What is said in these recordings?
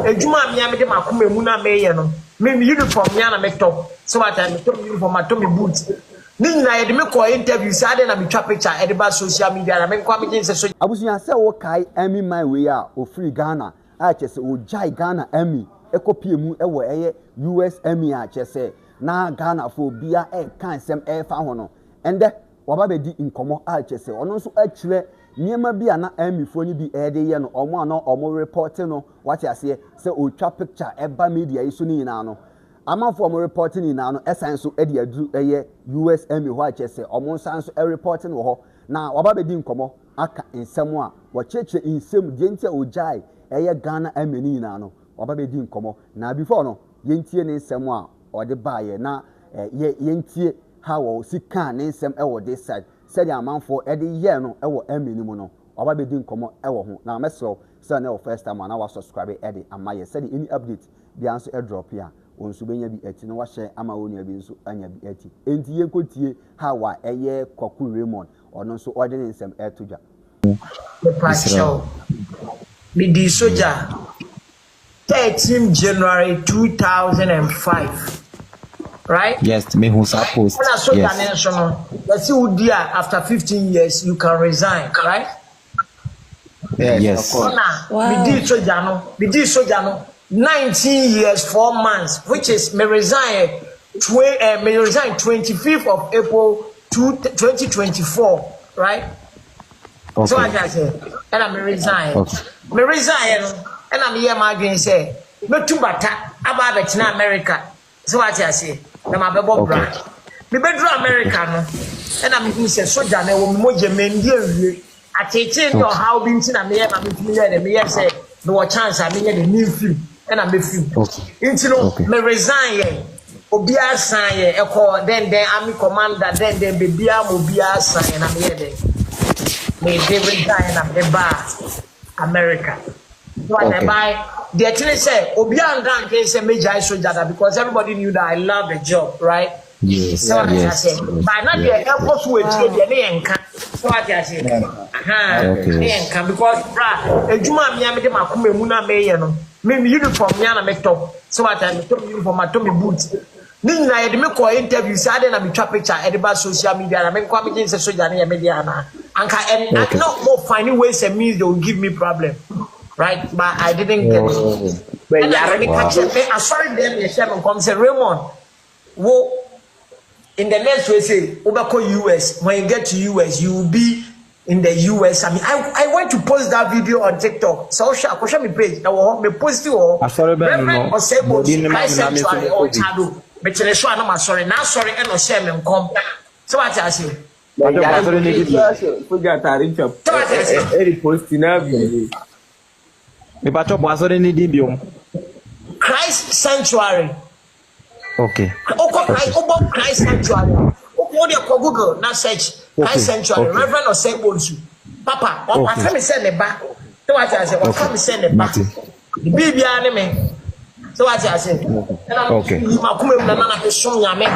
ejuma me amede makoma mu na meye no me uniform nya na me top so what I top uniform atom boots ni nyina ye de me call interview say ade na me twa picture e de ba social media na me kwa me jinse so abusunya say wo kai Emmy my way a o free Ghana a chese o jai Ghana Emmy ekopie mu e wo eye US Emmy a chese na Ghana for bia e kan sem e fa ho no ende waba be di nkomo a chese ono nso akire niema bia na Emmy fo ni bi e de ye no omo ano omo report no what ya say o twa picture e ba media iso ni na no amafo omo reporting ni na no esan so e de adu eye US Emmy ho a chese omo san so e reporting wo ho na waba be di nkomo aka nsem a wo cheche nsem de ntia ojai eye Ghana Emmy ni na no waba be di nkomo na before no yentie ne nsem a ode baaye na yentie how wo sika ne nsem e wo this side said the amanfo e de ye no e wo Emmy ni mu no waba be di nkomo e wo ho na meso say na first time na wa subscribe e de amaye said any update bia nso e drop ya onsu benya bi ati no wa share ama wonu abi nso anya bi ati enti yenkotie how wa eye Kwaku Raymond ono nso ode ne nsem e to dwa the pacho me di soja 13 January 2005 right yes me who supposed yes let's see who dear after 15 years you can resign right yes of course wow. me di soja no 19 years 4 months which is me resign 25th of April 2024 right okay. So I just say and I resign me resign and I'm here my green say me to bata aba betina America so what I say na my bebo brand me be draw America no and I'm say soja na wo me moje mendi awie atete no how be nti na me here me feel there me here say no chance I me here the new film and I'm be film nti no me resign obia sign e call then army commander then bebia mo bia sign na me here there me resign na me ba America. What I buy, the actually say, Obian Grand can say major soldier because everybody knew that I love the job, right? Yes. So what I say, but not the airport with the name. So what I say, okay. Because a Juma Miami Makume Muna Mayano, maybe uniform Yana make top. So what I told uniform, I told me boots. Nina, I had call interviews, I didn't have a picture at social media. I mean, coming in social media, and I not more finding ways and means they will give me problem. Right, but I didn't get it. And I saw them, the chairman come say, Raymond, wo in the next way say, Obako US, when you get to US, you will be in the US. I mean, I went to post that video on TikTok. So, I'll show me page. I will post it all. Reverend or Sabotage, I sanctuary or Chado. But the show, I'm sorry. Now, sorry, and no shame and come. So, what I say? Christ Sanctuary. Okay. Christ Sanctuary. Google now search Christ Sanctuary. Reverend or Sabotage. Papa, what can me send it back? So what I say? What can me send it back? The baby anime. So what I say? Okay. You ma come na na pe so nyame.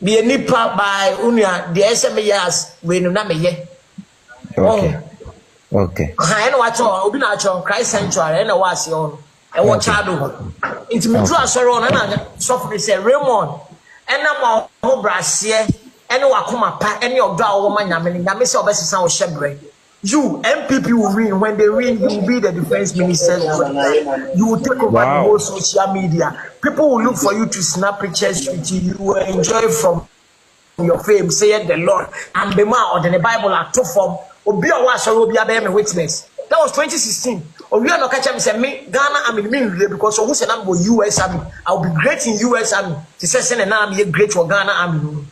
Be a nipa by unia the SMEs we no na me ye. Okay. Okay. I know what obi na cho Christ Sanctuary na wa se on. E wo chado. It me draw sorry on na so say Raymond. And na mo brasie ene wakoma pa ene odo a wo ma nyame nyame se obesesa wo shebre. You MPP will win. When they win, you will be the defense minister. You will take over the whole social media. People will look for you to snap pictures with you. You will enjoy from your fame, saith the Lord. And the man or the Bible are two form. Obi a was or Obi a witness. That was 2016. Obi a no catch me say me Ghana I mean because who say I'm US Army. I'll be great in US Army. He says send an army great for Ghana Army.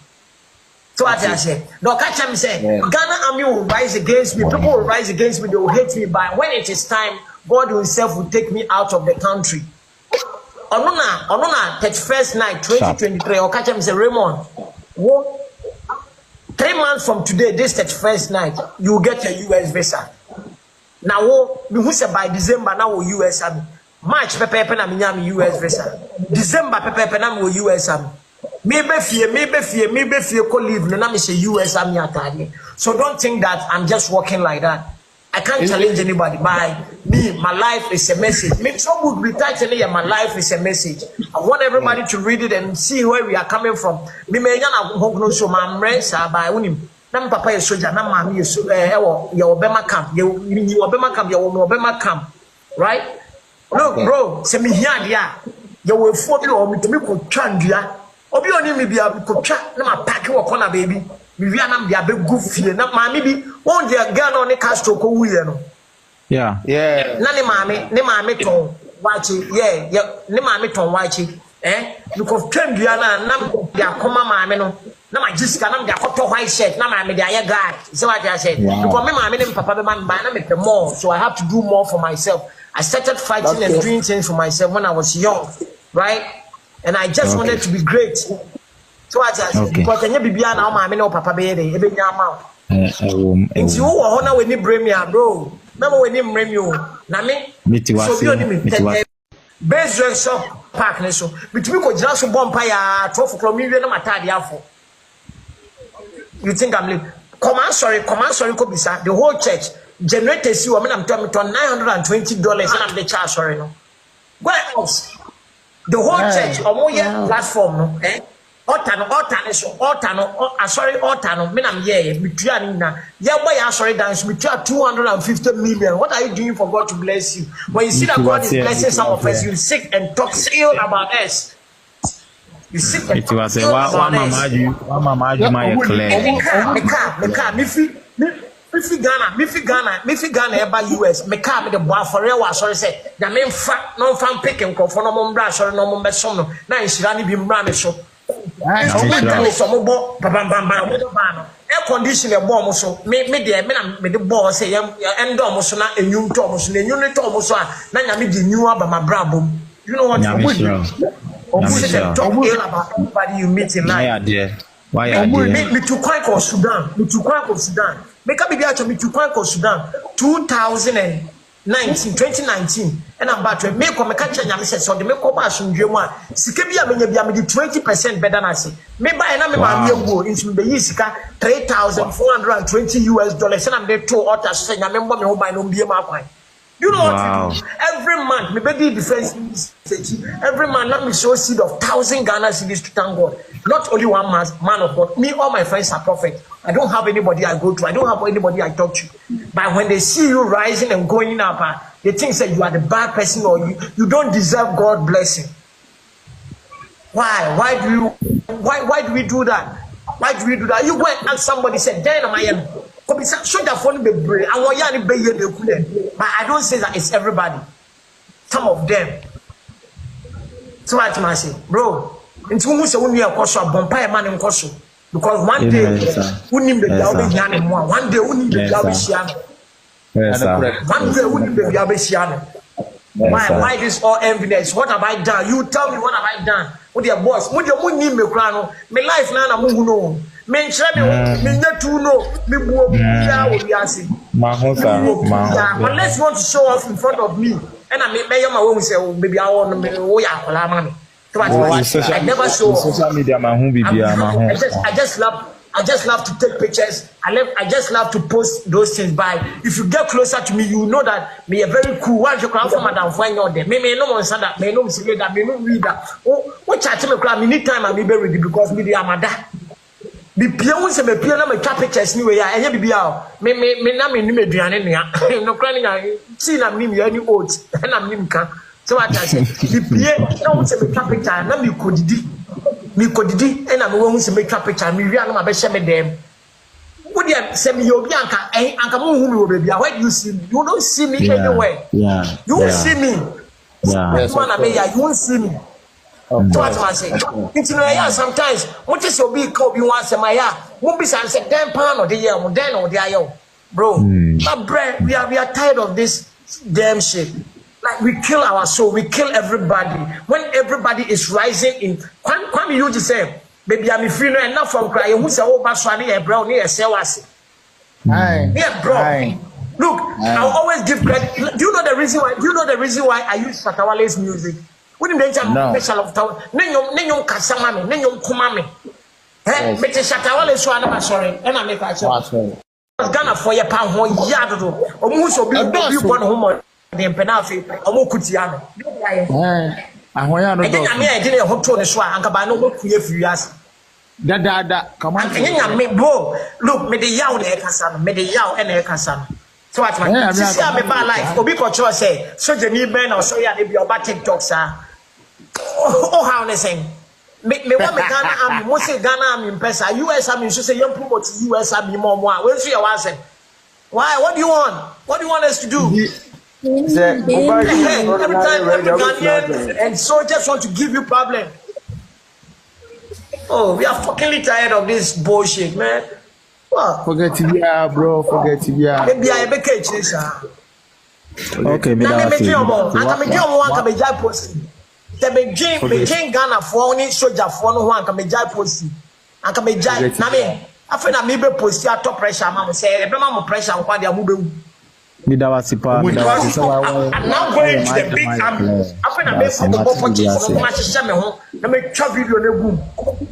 So what I say, no catch me say, Ghana Army will rise against me, people will rise against me, they will hate me, but when it is time, God himself will take me out of the country. Onuna 31st night, 2023, or catch me say, Raymond, 3 months from today, this 31st night, you will get your US visa. Now, we say by December, now US Army. March, pepe na minyami US visa. December, pepe na US Army. Maybe fear, co live no na me say US Army atade. So don't think that I'm just walking like that. I can't challenge anybody. By me, my life is a message. Me so good with title my life is a message. I want everybody to read it and see where we are coming from. Me me yana no so my friends by unim. Na papa is soldier, na mama is your Obama camp. You Obama camp, you Obama camp. Right? Look, bro, say me here dia. You will for me or me to me ko twandia. Obi oni me bia ko twa na ma pack wo corner baby. Me wi anam bia be go fie na mama bi won dia girl no ne Castro ko wuye no. Yeah. Na ne mama ton wachi. Yeah, ne mama ton wachi. You ko twandua na dia koma mama no. Na ma Jessica na me dia koto white shirt na mama dia ye guy. See what I said? Because me mama ne papa be man ba na me more, so I have to do more for myself. I started fighting and doing things for myself when I was young, right? And I just wanted to be great. So I just because any bibia na mama no papa be there, e be nyama. Nti wo ho na we ni bremia bro. Memo we ni mremio. Na me so bi oni me Bezwe shop park ne so. Bitumi ko jira so bompa ya 12 o'clock mi wie na matade afo. You think I'm late? Come on, sorry, ko bisa. The whole church generator see woman I'm telling me $920 and I'm the charge sorry no. Where else? The whole church platform no altar no me nam here bitua ni na ye boy sorry dance bitua 250 million. What are you doing for God to bless you? When you see that God is blessing some of us, you sit and talk ill about us. You sit and talk ill about us. Mama you my clear. Me fi Ghana eba US me ka me de boa for real wa sorry say na me mfa no mfa pick nkofo no mo mbra sorry no mo besom no na nhira ni bi mbra me so so mo bo bam air condition e bo mo so me de me de bo say endo mo so na enyum to mo so na enyum to mo so na nya me de nyu aba ma bra bom. You know what you do? Talk ill about everybody you meet in life. Why are me to Kwaku Sudan. Make up to me to Kwaku Sudan 2019 and I'm about to make come catch and say so the make up as you want. Sikebia me 20% better than I say. Me buy na me ma go into the yisika $3,420 and I'm there two others say na me me ho buy no be ma kwan. You know what we do? Every month, me baby defense every month, let me show seed of 1,000 Ghana cedis to thank God. Not only one man of God. Me, all my friends are prophet. I don't have anybody I go to. I don't have anybody I talk to. But when they see you rising and going up, they think that you are the bad person or you don't deserve God's blessing. Why? Why do we do that? Why do we do that? You go and ask somebody, say, "Then am I?" But I don't say that it's everybody. Some of them. So I say, bro, into who say we are koso bompa man in koso because one day who need the yabe one day who need the yabe shiano. One day who need the yabe shiano. Why this all enviness? What have I done? You tell me what have I done? What your boss? What your money me crano? Me life na na mungu no. Me nchre me netu no. Me buo bia we asi. Unless you want to show off in front of me, and I make my own say, baby, I want me. Oh yeah, I never show social media. I just love to take pictures. I just love to post those things. But if you get closer to me, you know that me a very cool. Once you come from Madam Fine or there, me no one said that, me no see that, me no read that. Oh, what chat me crowd? Me need time and me be ready because me the amada. Be piano se me piano me try pictures ni we ya. Enye bibi ya. Me na me ni me duane ni ya. No crowd ni see na me any oats. Na me nka. So what I say? Be piano na se me try picture na me kodidi. Me kodidi and I'm going to make a picture. Me real my best me them. Would you send me your bianca? Anka mu baby. Where do you see me? You don't see me anywhere. Yeah. You won't see me. Yeah. You won't see me. So what I say? It's no sometimes. What is your big call? You want some ya? Won't be say damn pound or the year, then or the ayo, bro. But bread, we are tired of this damn shit. Like we kill our soul, we kill everybody. When everybody is rising in, Kwame you just say, baby, I'm feeling enough from crying. Who say, oh, Baswani, a bro, near Sewasi. Yeah, bro. Look, I'll always give credit. Do you know the reason why? Do you know the reason why I use Shatawale's music? When you mention special of town, Nenyom Kasamami, Nenyom Kumami. Hey, Mr. Shatawale, so I'm sorry, and I make a show. Ghana for your pound 1 yard. Omu so bi born home the penafi omu kutiano. Ahoya no do. Enya me e dey ho to ne so anka ba no mokue firi ase. Da come on. Enya me bro look me the yaw na e kasa no me the yaw e na e kasa no. So what man see am ba life obi ko cho say soje ni ben na so ya na bi oba TikTok sa. Oh how ne say me want me Ghana army mo say Ghana army pesa US army so say you promote US army more we so you want say why what do you want us to do? Every time every Ghanaian and soldiers want to give you problem. Oh, we are fucking tired of this bullshit, man. What? Forget it, yeah, bro. Forget it, yeah. Maybe I make a change, sir. Okay, me now that. me the Beijing Ghana for only soldier for no one can be jai posting. And can be jai. Na me, I feel that me be post your top pressure, man. Say, every man pressure on what they are moving. I'm now going to the big army. I feel that me for the opportunity for my sister me home. Na me chop video na boom.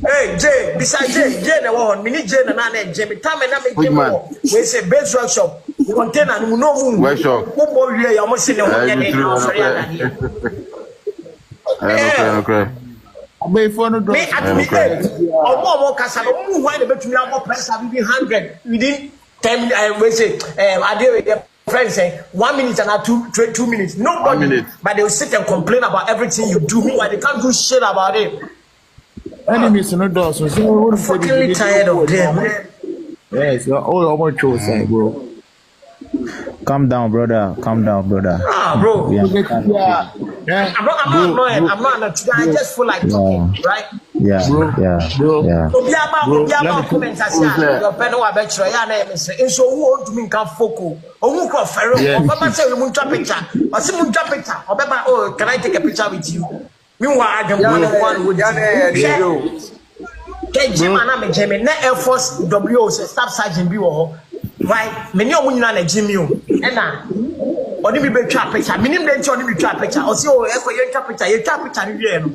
Hey Jay, beside Jay na one. Me need Jay na na Jay. Me time na me Jay mo. We say base workshop. Container no no workshop. Who more here? You must say na one ya na sorry na here. Okay. Me for no do. Me at me there. Omo kasa no mu why na betumi am pressure within 100 within 10 we say I dey friends say 1 minute and 2 minutes. Nobody, but they will sit and complain about everything you do. Meanwhile, they can't do shit about it. Enemies no do so. I'm fucking tired of them, man. Yes, all over to say, bro. Calm down, brother. Ah, bro. Yeah. I'm not annoyed. I'm not annoyed. I just feel like talking, right? Yeah. Bro. Comments I say, your penny wa betray ya na me say. So who want to me can foco. Who can ferro? Obaba say we muncha picture. I see muncha picture. Obaba, oh, can I take a picture with you? Meanwhile, I don't want would Jim and I'm Jimmy, na Air Force WO say staff sergeant bi wo. Right? Many of you na Jimmy o. Na oni mi be twa picture. Minim dey oni mi twa picture. O say oh, e ko ye twa picture ni wie no.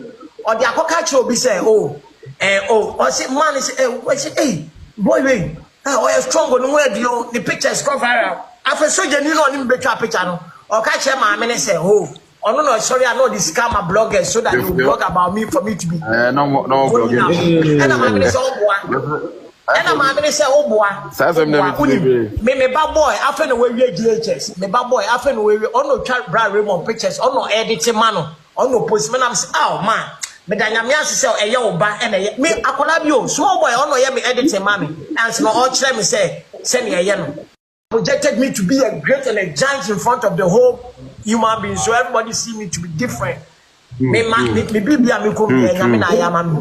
O dey akoka che obi say oh o say man say we say hey boy we oh you strong no we dey o the picture is viral. Afa soldier ni no oni mi be twa picture no. O ka che ma me say oh oh no sorry I know this scam a blogger so that you blog about me for me to be no blogging. And I'm say oh boy. And I'm say oh boy. Me bad boy after the way we DHS. Me bad boy after the way we on no Kwaku Raymond pictures on no editing man on no post man I'm say oh man me da nyame asese e ye oba e na me akola bi o small boy on no ye me editing man and so all tell me say me ye no projected me to be a great and a giant in front of the whole human being so everybody see me to be different. Me bibia me ko me nyame na ayama me.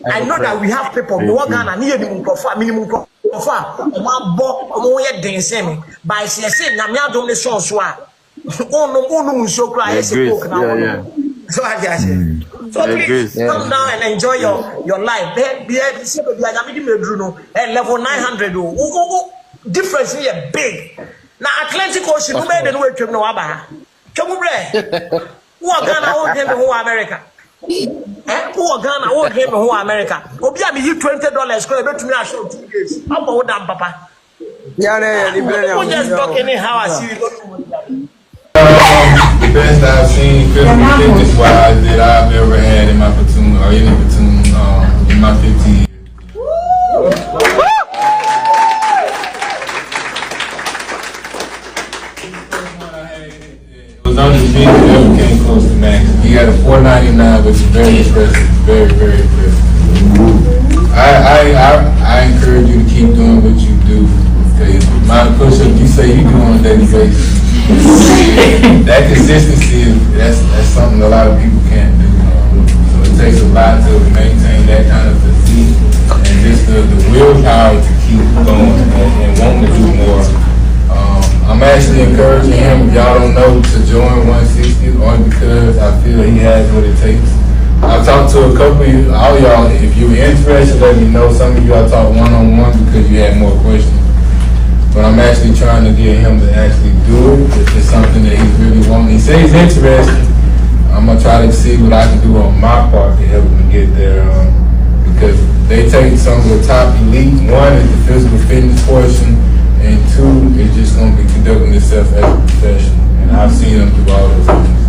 I know that we have people who work Ghana near the minimum profile. Omo ye dense me. By say nyame adom ne so so a. Onu so cry say cook na one. So I just so please come down and enjoy your life. Be see be nyame di medru no level 900 o. Difference here big. Now Atlantic Ocean no made no twem no aba. Twem bre. Who Ghana o dem who America. Who Ghana who dem who America. Obi am yi $20 ko e betumi a show 2 days. Abo wo dam papa. Yeah, we just talk anyhow I see you go. The best I've seen fitness wise that I've ever had in my platoon or any platoon in my 15 years. It was on his feet, never came close to max. He had a 499, which is very impressive, very, very impressive. I encourage you to keep doing what you do. My push-up, you say you do on a daily basis. That consistency, that's something a lot of people can't do. So it takes a lot to maintain that kind of physique and just the willpower to keep going and wanting to do more. I'm actually encouraging him, y'all don't know, to join 160 only because I feel he has what it takes. I've talked to a couple of you, all y'all, if you're interested, let me know. Some of you I talked one-on-one because you had more questions. But I'm actually trying to get him to actually do it. If it's something that he's really wanting. He says he's interested. I'm going to try to see what I can do on my part to help him get there. Because they take some of the top elite. One is the physical fitness portion. and two, it's just gonna be conducting itself as a profession. And I've seen them do all the time.